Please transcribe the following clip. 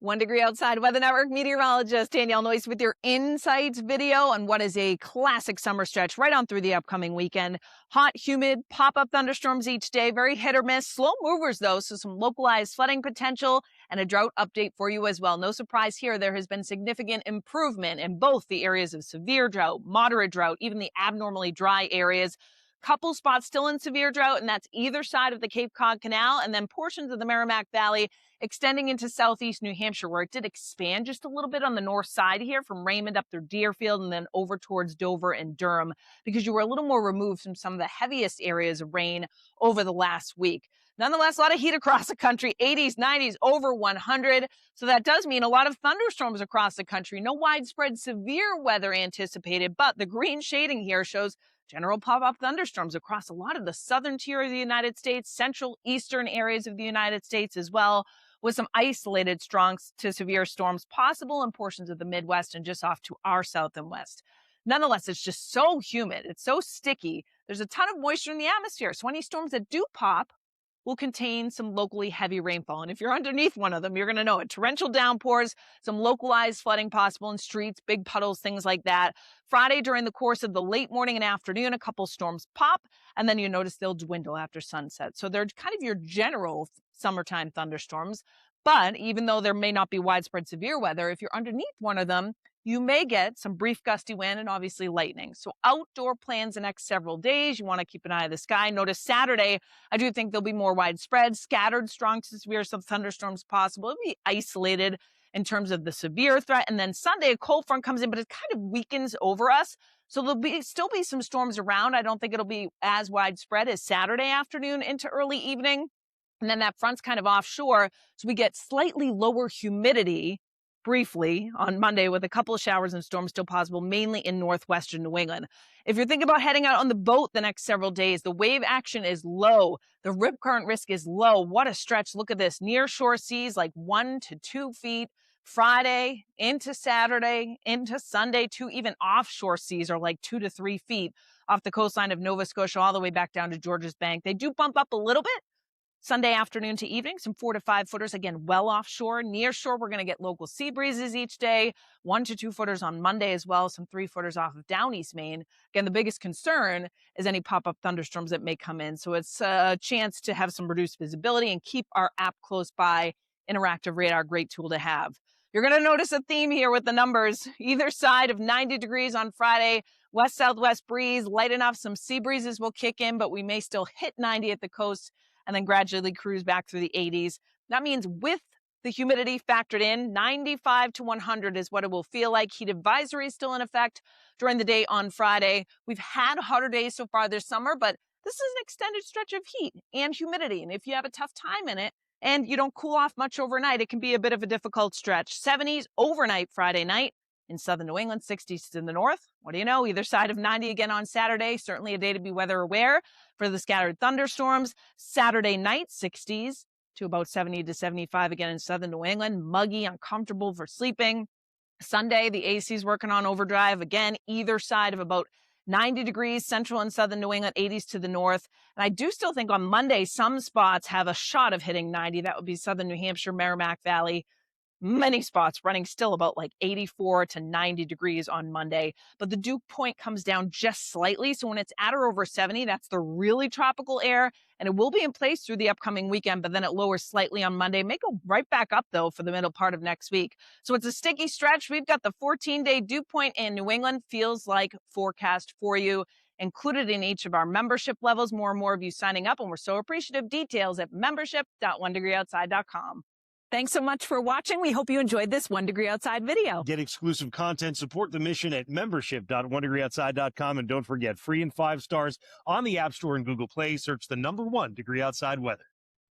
1 Degree Outside Weather Network meteorologist Danielle Noyes with your insights video on what is a classic summer stretch right on through the upcoming weekend. Hot, humid, pop-up thunderstorms each day, very hit or miss. Slow movers, though, so some localized flooding potential and a drought update for you as well. No surprise here, there has been significant improvement in both the areas of severe drought, moderate drought, even the abnormally dry areas. Couple spots still in severe drought, and that's either side of the Cape Cod Canal, and then portions of the Merrimack Valley extending into southeast New Hampshire, where it did expand just a little bit on the north side here from Raymond up through Deerfield and then over towards Dover and Durham, because you were a little more removed from some of the heaviest areas of rain over the last week. Nonetheless, a lot of heat across the country, 80s, 90s, over 100. So that does mean a lot of thunderstorms across the country. No widespread severe weather anticipated, but the green shading here shows general pop-up thunderstorms across a lot of the southern tier of the United States, central, eastern areas of the United States as well, with some isolated strong to severe storms possible in portions of the Midwest and just off to our south and west. Nonetheless, it's just so humid. It's so sticky. There's a ton of moisture in the atmosphere. So any storms that do pop will contain some locally heavy rainfall. And if you're underneath one of them, you're going to know it. Torrential downpours, some localized flooding possible in streets, big puddles, things like that. Friday, during the course of the late morning and afternoon, a couple storms pop, and then you notice they'll dwindle after sunset. So they're kind of your general summertime thunderstorms. But even though there may not be widespread severe weather, if you're underneath one of them, you may get some brief gusty wind and obviously lightning. So outdoor plans the next several days. You want to keep an eye on the sky. Notice Saturday, I do think there'll be more widespread, scattered, strong to severe, some thunderstorms possible. It'll be isolated in terms of the severe threat. And then Sunday, a cold front comes in, but it kind of weakens over us. So there'll still be some storms around. I don't think it'll be as widespread as Saturday afternoon into early evening. And then that front's kind of offshore. So we get slightly lower humidity briefly on Monday with a couple of showers and storms still possible, mainly in northwestern New England. If you're thinking about heading out on the boat the next several days, the wave action is low. The rip current risk is low. What a stretch. Look at this. Near shore seas like 1 to 2 feet. Friday into Saturday into Sunday, too. Even offshore seas are like 2 to 3 feet off the coastline of Nova Scotia all the way back down to Georgia's Bank. They do bump up a little bit Sunday afternoon to evening, some 4 to 5 footers, again, well offshore. Near shore, we're going to get local sea breezes each day, 1 to 2 footers on Monday as well, some 3 footers off of down East Maine. Again, the biggest concern is any pop-up thunderstorms that may come in. So it's a chance to have some reduced visibility and keep our app close by. Interactive radar, great tool to have. You're going to notice a theme here with the numbers. Either side of 90 degrees on Friday, west-southwest breeze, light enough, some sea breezes will kick in, but we may still hit 90 at the coast and then gradually cruise back through the 80s. That means with the humidity factored in, 95 to 100 is what it will feel like. Heat advisory is still in effect during the day on Friday. We've had hotter days so far this summer, but this is an extended stretch of heat and humidity. And if you have a tough time in it and you don't cool off much overnight, it can be a bit of a difficult stretch. 70s overnight Friday night. In southern New England, 60s in the north. What do you know? Either side of 90 again on Saturday. Certainly a day to be weather aware for the scattered thunderstorms. Saturday night, 60s to about 70 to 75 again in southern New England. Muggy, uncomfortable for sleeping. Sunday, the AC's working on overdrive. Again, either side of about 90 degrees, central and southern New England, 80s to the north. And I do still think on Monday, some spots have a shot of hitting 90. That would be southern New Hampshire, Merrimack Valley. Many spots running still about like 84 to 90 degrees on Monday, but the dew point comes down just slightly. So when it's at or over 70, that's the really tropical air, and it will be in place through the upcoming weekend, but then it lowers slightly on Monday. May go right back up, though, for the middle part of next week. So it's a sticky stretch. We've got the 14-day dew point in New England. Feels like forecast for you, included in each of our membership levels. More and more of you signing up, and we're so appreciative. Details at membership.onedegreeoutside.com. Thanks so much for watching. We hope you enjoyed this 1 Degree Outside video. Get exclusive content, support the mission at membership.onedegreeoutside.com. And don't forget, free and 5 stars on the App Store and Google Play. Search the #1 Degree Outside Weather.